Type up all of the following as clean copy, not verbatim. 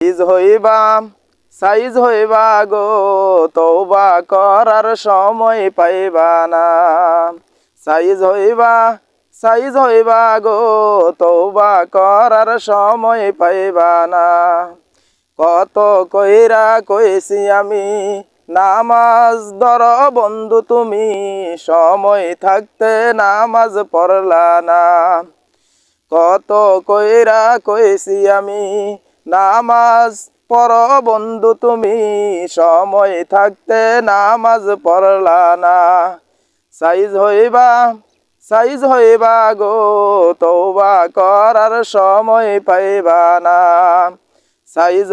Size হইবা গো তওবা করার সময় পাইবা না। সাইজ হইবা গো তওবা করার সময় পাইবা না। কত কইরা কইছি আমি নামাজ ধর বন্ধু তুমি, সময় থাকতে নামাজ পড়লা না। কত কইরা কইছি আমি নামাজ পড় বন্ধু তুমি, সময় থাকতে নামাজ পড়লা না। সাইজ হইবা গো তওবা করার সময় পাইবা না। সাইজ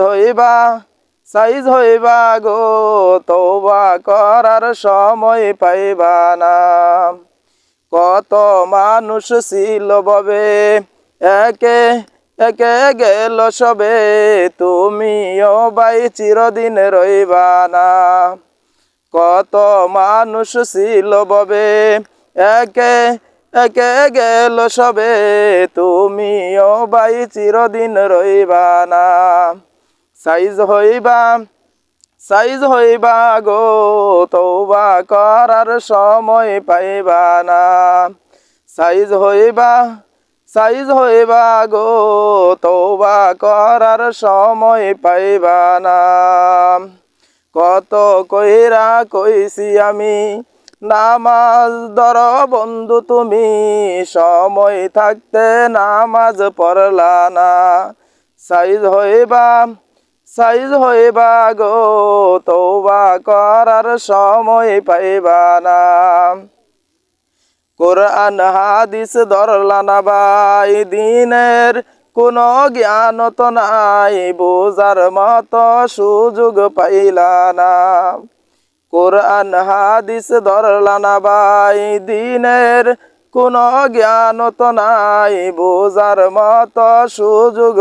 হইবা গো তওবা করার সময় পাইবা না। কত মানুষ ছিল ববে একে একে গেল সবে, তুমিও ভাই চিরদিন রইবা না। কত মানুষ ছিল ববে একে একে গেল সবে, তুমিও ভাই চিরদিন রইবা না। সাইজ হইবা গো তওবা করার সময় পাইবা না। সাইজ হইবা গো তওবা করার সময় পাইবা না। কত কইরা কইছি আমি নামাজ ধর বন্ধু তুমি, সময় থাকতে নামাজ পড়লা না। সাইজ হইবা গো তওবা করার সময় পাইবা না। কোরআন হাদিস ধরলা না ভাই, দিনের কোনো জ্ঞান তো নাই, বোঝার মতো সুযোগ পাইলা না। কোরআন হাদিস ধরলা না ভাই, দিনের কোনো জ্ঞান তো নাই, বোঝার মতো সুযোগ